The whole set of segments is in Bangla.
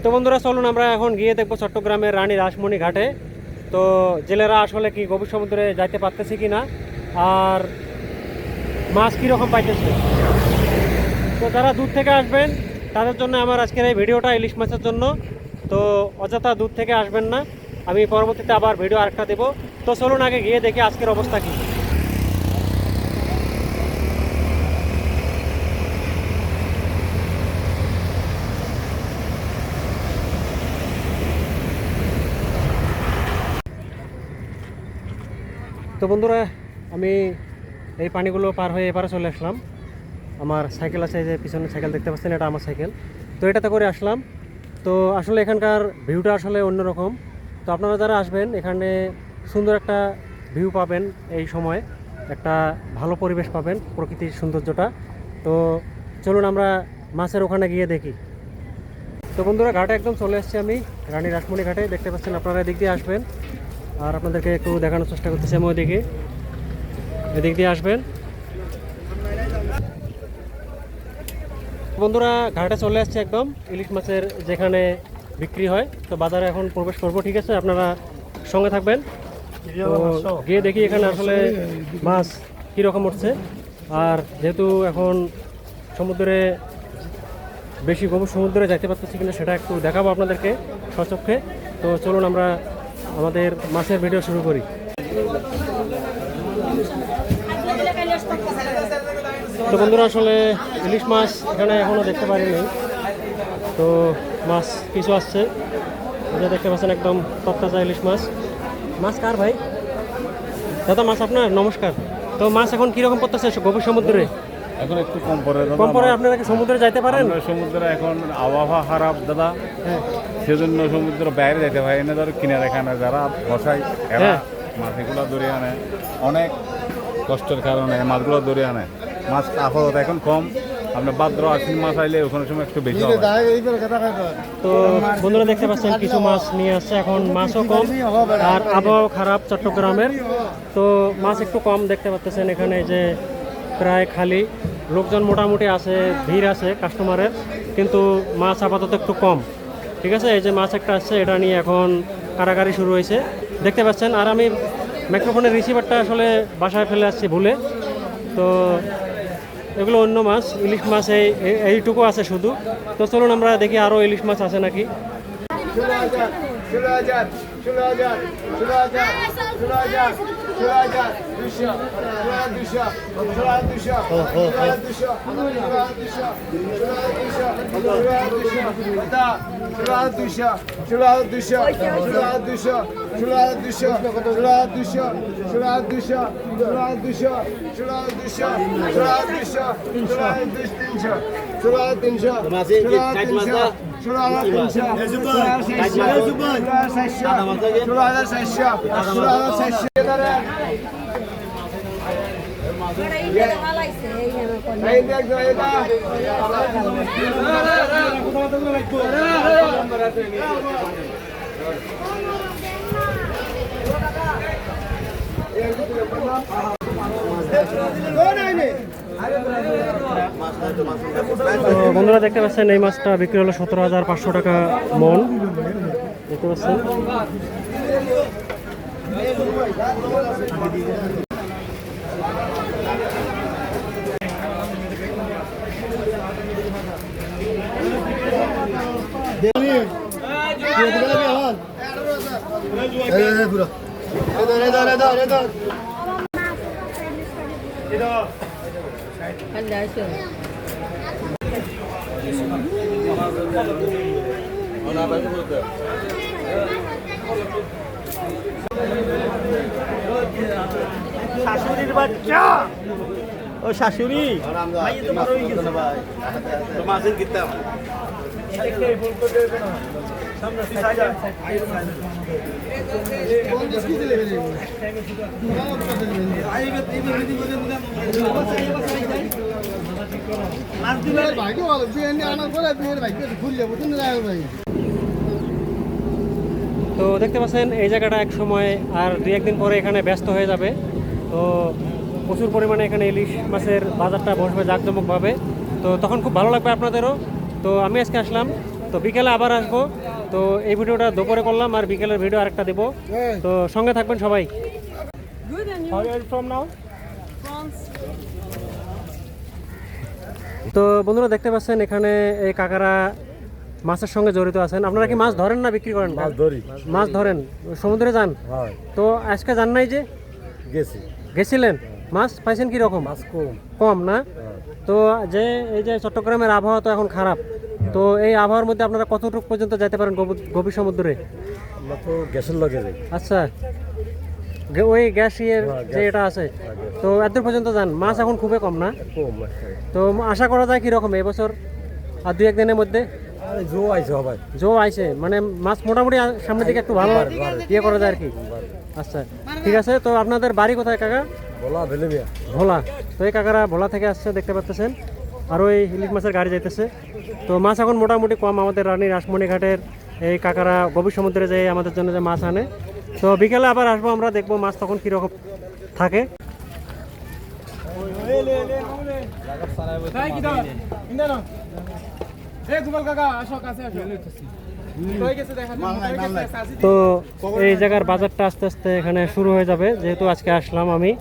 তো বন্ধুরা চলুন আমরা এখন গিয়ে দেখবো চট্টগ্রামের রানী রাসমণি ঘাটে। তো জেলেরা আসলে কি গভীর সমুদ্রে যাইতে পারতেছে কি না, আর মাছ কীরকম পাইতেছে। তো যারা দূর থেকে আসবেন তাদের জন্য আমার আজকের এই ভিডিওটা ইলিশ মাছের জন্য। তো অযথা দূর থেকে আসবেন না, আমি পরবর্তীতে আবার ভিডিও আরেকটা দেবো। তো চলুন আগে গিয়ে দেখি আজকের অবস্থা কী। তো বন্ধুরা আমি এই পানিগুলো পার হয়ে এপারে চলে আসলাম। আমার সাইকেল আছে, যে পিছনে সাইকেল দেখতে পাচ্ছেন, এটা আমার সাইকেল। তো এটাতে করে আসলাম। তো আসলে এখানকার ভিউটা আসলে অন্যরকম। তো আপনারা যারা আসবেন এখানে সুন্দর একটা ভিউ পাবেন, এই সময় একটা ভালো পরিবেশ পাবেন, প্রকৃতির সৌন্দর্যটা। তো চলুন আমরা মাছের ওখানে গিয়ে দেখি। তো বন্ধুরা ঘাটে একদম চলে এসেছি আমি, রানী রাসমণি ঘাটে। দেখতে পাচ্ছেন আপনারা এদিক দিয়ে আসবেন, আর আপনাদেরকে একটু দেখানোর চেষ্টা করতেছি আমি ওইদিকে, এদিক দিয়ে আসবেন। বন্ধুরা ঘাটে চলে আসছে একদম, ইলিশ মাছের যেখানে বিক্রি হয়। তো বাজারে এখন প্রবেশ করবো, ঠিক আছে, আপনারা সঙ্গে থাকবেন। তো গিয়ে দেখি এখানে আসলে মাছ কীরকম উঠছে। আর যেহেতু এখন সমুদ্রে বেশি গভীর সমুদ্রে যাইতে পারতেছি কিনা সেটা একটু দেখাবো আপনাদেরকে সচক্ষে। তো চলুন আমরা আমাদের মাছের ভিডিও শুরু করি। তো বন্ধুরা আসলে ইলিশ মাছ এখানে এখনও দেখতে পারিনি। তো মাছ কিছু আসছে, এটা দেখতে পাচ্ছেন একদম তত্তাজা ইলিশ মাছ। মাছ কার ভাই? দাদা মাছ আপনার? নমস্কার। তো মাছ এখন কীরকম পড়তেছে গভীর সমুদ্রে? এখন একটু কম পড়ে। কম পড়ে? আপনারা কি সমুদ্রে যাইতে পারেন? সমুদ্রে এখন আবহাওয়া খারাপ দাদা, সেজন্য সমুদ্র বাইরে যেতে হয়। এনে ধর কিনারে এখানে যারা বসায় এরা মাছগুলো ধরে আনে, অনেক কষ্টের কারণে মাছগুলো ধরে আনে। মাছ আপাতত এখন কম, আপনার ভাদ্র আশ্বিন মাছ আইলে ওখানে সময় একটু বেশি হবে। তো বন্ধুরা দেখতে পাচ্ছেন কিছু মাছ নিয়ে আসছে, এখন মাছও কম আর আবহাওয়া খারাপ চট্টগ্রামের। তো মাছ একটু কম দেখতে পাচ্ছেন এখানে, যে প্রায় খালি, লোকজন মোটামুটি আছে, ভিড় আছে কাস্টমারের, কিন্তু মাছ আপাতত একটু কম, ঠিক আছে। এই যে মাছ একটা আসছে, এটা নিয়ে এখন কারাকারি শুরু হয়েছে দেখতে পাচ্ছেন। আর আমি মাইক্রোফোনের রিসিভারটা আসলে বাসায় ফেলে আসছি ভুলে। তো এগুলো অন্য মাছ, ইলিশ মাছ এইটুকু আছে শুধু। তো চলুন আমরা দেখি আরও ইলিশ মাছ আছে নাকি। বন্ধুরা দেখতে পাচ্ছেন এই মাছটা বিক্রি হলো 17,500 টাকা মন, দেখতে পাচ্ছেন। বাচ্চা ও শাশুড়ি তো দেখতে পাচ্ছেন এই জায়গাটা এক সময় আর দুই একদিন পরে এখানে ব্যস্ত হয়ে যাবে। তো প্রচুর পরিমাণে এখানে ইলিশ মাছের বাজারটা বসবে জাঁকজমকভাবে। তো তখন খুব ভালো লাগবে আপনাদেরও। তো আমি আজকে আসলাম, তো বিকেলে আবার আসবো। তো এই ভিডিওটা দুপুরে করলাম আর বিকেলের ভিডিও আরেকটা দেবো। তো সঙ্গে থাকবেন সবাই। তো বন্ধুরা দেখতে পাচ্ছেন এখানে এই কাকারা মাছের সঙ্গে জড়িত আছেন। আপনারা কি মাছ ধরেন না বিক্রি করেন? মাছ ধরি। মাছ ধরেন, সমুদ্রে যান? হয় তো আজকে যান নাই যে? গেছি। গেছিলেন? মাছ পাইছেন কি রকম? মাছ কম। কম না? তো যে এই যে চট্টগ্রামের আবহাওয়া তো এখন খারাপ, তো এই আবহাওয়ার মধ্যে আপনারা কতটুকু পর্যন্ত যেতে পারেন গভীর সমুদ্রে? আমরা তো গ্যাসের লগে যাই। আচ্ছা, ওই গ্যাস ইয়ের যে এটা আছে, তো এত পর্যন্ত যান। মাছ এখন খুবই কম না? কম। তো আশা করা যায় কিরকম এবছর আর দুই একদিনের মধ্যে? আরে জো আইছে সবাই। জো আইছে মানে মাছ মোটামুটি সামনের দিকে একটু ভালো ইয়ে করা যায় আর কি। আচ্ছা ঠিক আছে। তো আপনাদের বাড়ি কোথায় কাকা? বলা ভেলে মিয়া। ভোলা। তো এই কাকারা ভোলা থেকে আসছে দেখতে পাচ্ছেন, আর ওই ইলিশ মাছের গাড়ি যাইতেছে। তো মাছ এখন মোটামুটি কম। আমাদের রানী রাসমণি ঘাটের এই কাকারা গভীর সমুদ্রে যেয়ে আমাদের জন্য যে মাছ আনে। তো বিকেলে আবার আসবো, আমরা দেখবো মাছ তখন কীরকম থাকে। তো এই জায়গার বাজারটা আস্তে আস্তে এখানে শুরু হয়ে যাবে, যেহেতু আজকে আসলাম আমি।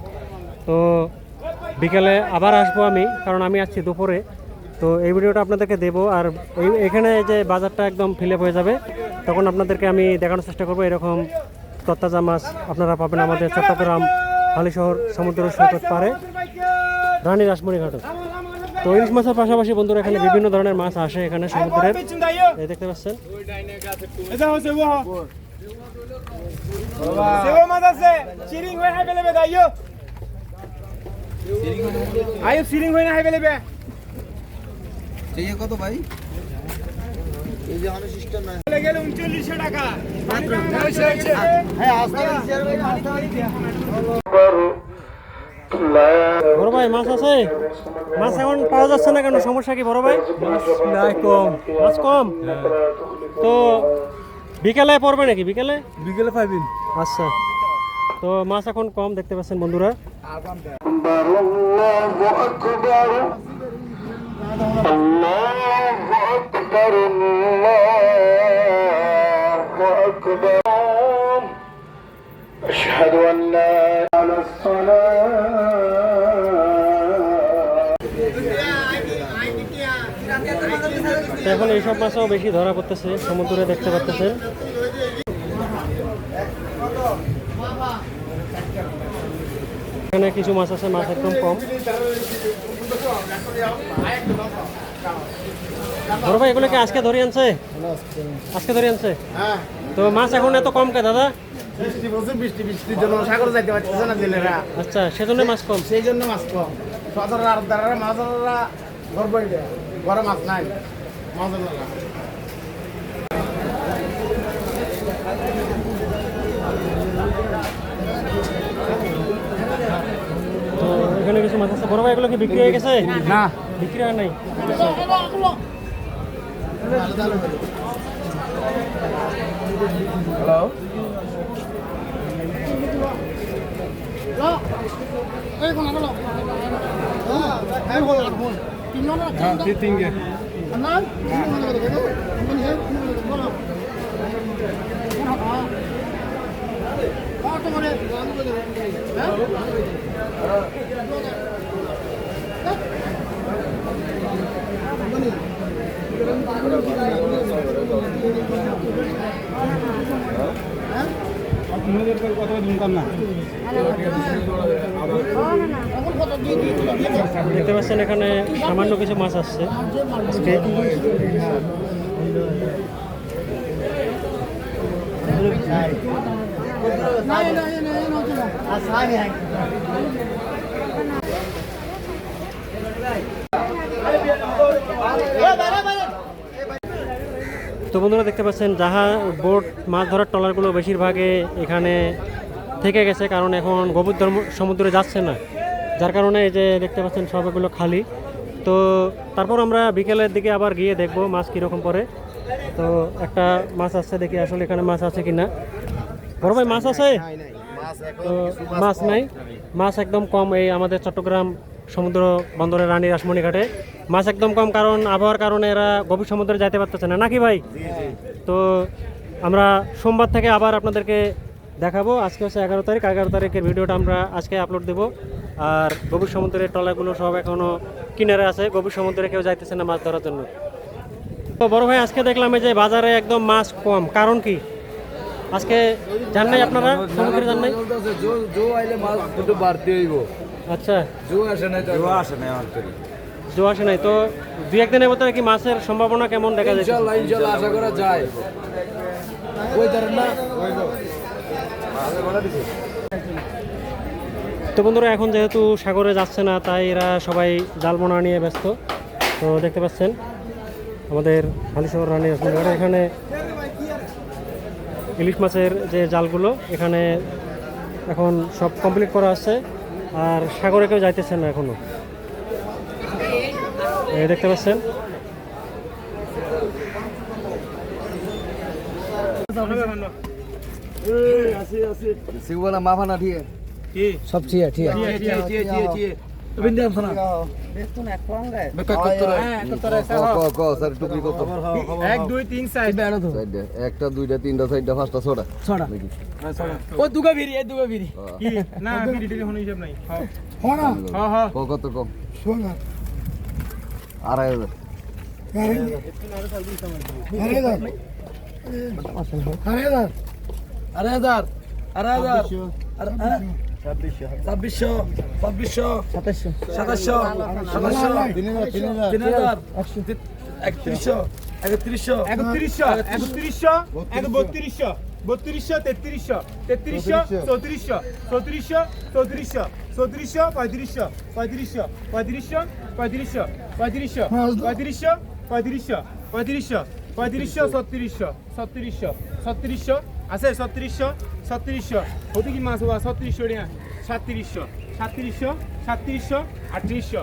তো বিকেলে আবার আসবো আমি, কারণ আমি আসছি দুপুরে। তো এই ভিডিওটা আপনাদেরকে দেবো, আর এখানে যে বাজারটা একদম ফিল আপ হয়ে যাবে, তখন আপনাদেরকে আমি দেখানোর চেষ্টা করবো এরকম তরতাজা মাছ আপনারা পাবেন আমাদের চট্টগ্রাম হালিশহর সমুদ্র সৈকত পারে রানী রাসমণি ঘাটে। তো ইলিশ মাছের পাশাপাশি বন্ধুরা এখানে বিভিন্ন ধরনের মাছ আসে এখানে সমুদ্রের, এই দেখতে পাচ্ছেন। কত ভাই? এই যে আমাদের সিস্টেম না গেলে 3900 টাকা। বড় ভাই মাছ আছে? মাছ এখন পাওয়া যাচ্ছে না কেন? সমস্যা কি বড় ভাই? কম। মাছ কম? তো বিকেলে পড়বে নাকি? বিকেলে বিকেলে পাইবেন। আচ্ছা, তো মাছ এখন কম দেখতে পাচ্ছেন বন্ধুরা। أشهد أن لا على الصلاة এখন এইসব মাছও বেশি ধরা পড়তেছে সমুদ্রে দেখতে পাচ্ছেন। এখানে কিছু মাছ আছে, মাছ একদম কম। বড় ভাই এগুলো কি আজকে ধরে আনছে? আজকে ধরে আনছে? তো মাছ এখন এত কম কে দাদা? বৃষ্টির জন্য সাগর যাইতে পারতেছে না জেলেরা। আচ্ছা, সেজন্য মাছ কম। সেই জন্য মাছ কম। সদররা আর দারারা মাছরা গড়বই দেয়। বড় মাছ নাই মাছরা। তো এখানে কিছু মাছ আছে। বড় ভাই এগুলো কি বিক্রি হয়ে গেছে? না, বিক্রি হয় নাই। হ্যালো। দেখতে পাচ্ছেন এখানে সামান্য কিছু মাছ আসছে আজকে। তো বন্ধুরা দেখতে পাচ্ছেন বোট মাছ ধরার ট্রলারগুলো বেশিরভাগে এখানে থেকে গেছে, কারণ এখন গভীর সমুদ্রে যাচ্ছে না, যার কারণে এই যে দেখতে পাচ্ছেন সবগুলো খালি। তো তারপর আমরা বিকেলের দিকে আবার গিয়ে দেখব মাছ কীরকম পড়ে। তো একটা মাছ আসছে, দেখি আসলে এখানে মাছ আছে কি না। বড় ভাই মাছ আছে? তো মাছ নাই, মাছ একদম কম এই আমাদের চট্টগ্রাম সমুদ্র বন্দরের রানী রাসমণি ঘাটে মাছ একদম কম, কারণ আবহাওয়ার কারণে এরা গভীর সমুদ্রে যাইতে পারতেছে না, নাকি ভাই? তো আমরা সোমবার থেকে আবার আপনাদেরকে দেখাবো। আজকে হচ্ছে 11 তারিখ, 11 তারিখের ভিডিওটা আমরা আজকে আপলোড দেবো। আর গভীর সমুদ্রের ট্রলারগুলো সব এখনও কিনারে আছে, গভীর সমুদ্রে কেউ যাইতেছে না মাছ ধরার জন্য। তো বড় ভাই আজকে দেখলাম এই যে বাজারে একদম মাছ কম, কারণ কি? আজকে জান নাই আপনারা, সমুদ্রে জান নাই? আচ্ছা, জো আসে নাই। তো দুই একদিনের মধ্যে কি মাছের সম্ভাবনা কেমন দেখা যায়? আশা করা যায়। তো বন্ধুরা এখন যেহেতু সাগরে যাচ্ছে না, তাই এরা সবাই জাল বোনা নিয়ে ব্যস্ত। তো দেখতে পাচ্ছেন আমাদের হালিশহর রানী রাসমণি ঘাটে এখানে ইলিশ মাছের যে জালগুলো এখানে এখন সব কমপ্লিট করা আছে, আর সাগরে কেউ যাইতেছে না এখনো। দেখতে পাচ্ছেন সব ঠিক আছে, ঠিক আছে। একটা দুইটা তিনটা চারটা পাঁচটা ছটা কত কম 3700 আছে 3700 হতে কি মাছ হওয়া 3700 টাকা 3700 3700 3700 3800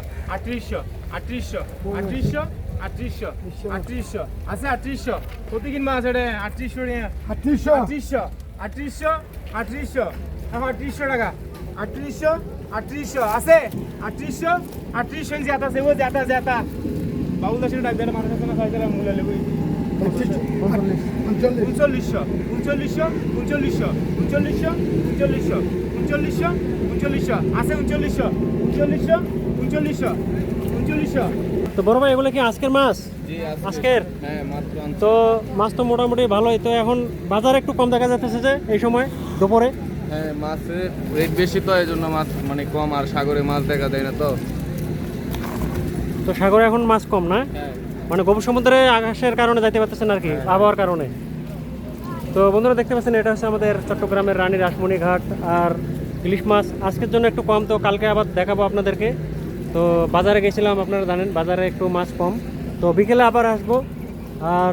3800 3800 3800 3800 আছে 3800 হতে কি মাছ এটা 3800 টাকা 3800 3800 3800 টাকা 3800 আছে 3800 জ্যাতা আছে ও জ্যাতা বাবুল দাসের ডাক দেন মানুষের জন্য খাইতে মূল্য লেবই 3900 আছে 3900 তো বড় ভাই এগুলো কি আজকের মাছ? আজকের? তো মাছ তো মোটামুটি ভালোই। তো এখন বাজার একটু কম দেখা যাচ্ছে যে এই সময় দুপুরে। হ্যাঁ, মাছের রেট বেশি তো এই জন্য মাছ মানে কম, আর সাগরে মাছ দেখা যায় না। তো সাগরে এখন মাছ কম না, মানে গভীর সমুদ্রে আকাশের কারণে যাইতে পারতেছেন আর কি, আবহাওয়ার কারণে। তো বন্ধুরা দেখতে পাচ্ছেন এটা হচ্ছে আমাদের চট্টগ্রামের রানী রাসমণি ঘাট। আর ইলিশ মাছ আজকের জন্য একটু কম, তো কালকে আবার দেখাবো আপনাদেরকে। তো বাজারে গেছিলাম, আপনারা জানেন বাজারে একটু মাছ কম, তো বিকেলে আবার আসবো। আর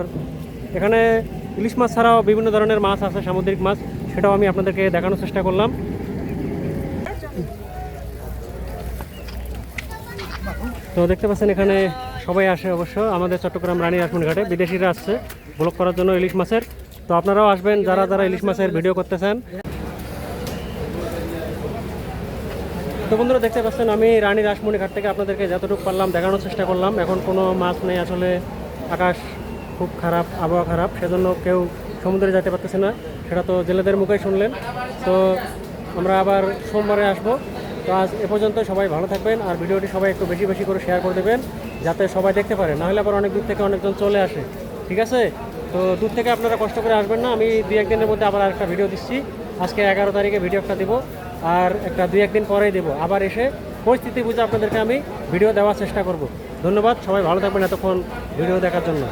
এখানে ইলিশ মাছ ছাড়াও বিভিন্ন ধরনের মাছ আছে, সামুদ্রিক মাছ, সেটাও আমি আপনাদেরকে দেখানোর চেষ্টা করলাম। তো দেখতে পাচ্ছেন এখানে সবাই আসে, অবশ্য আমাদের চট্টগ্রাম রানী রাসমণি ঘাটে বিদেশিরা আসছে ব্লগ করার জন্য ইলিশ মাছের। তো আপনারাও আসবেন যারা যারা ইলিশ মাছের ভিডিও করতে চান। তো বন্ধুরা দেখতে পাচ্ছেন আমি রানী রাসমণি ঘাট থেকে আপনাদেরকে যতটুকু পারলাম দেখানোর চেষ্টা করলাম। এখন কোনো মাছ নেই, আসলে আকাশ খুব খারাপ, আবহাওয়া খারাপ, সেজন্য কেউ সমুদ্রে যেতে পারতেছে না, সেটা তো জেলেদের মুখেই শুনলেন। তো আমরা আবার সোমবারে আসবো। তো আজ এ পর্যন্ত, সবাই ভালো থাকবেন, আর ভিডিওটি সবাই একটু বেশি বেশি করে শেয়ার করে দেবেন যাতে সবাই দেখতে পারে, নাহলে আবার অনেক দূর থেকে অনেকজন চলে আসে, ঠিক আছে? তো দূর থেকে আপনারা কষ্ট করে আসবেন না, আমি 2-1 দিনের মধ্যে আবার একটা ভিডিও দিচ্ছি। আজকে 11 তারিখে ভিডিও একটা দেবো, আর একটা 2-1 দিন পরেই দেবো। আবার এসে পরিস্থিতি বুঝে আপনাদেরকে আমি ভিডিও দেওয়ার চেষ্টা করব। ধন্যবাদ, সবাই ভালো থাকবেন এতক্ষণ ভিডিও দেখার জন্য।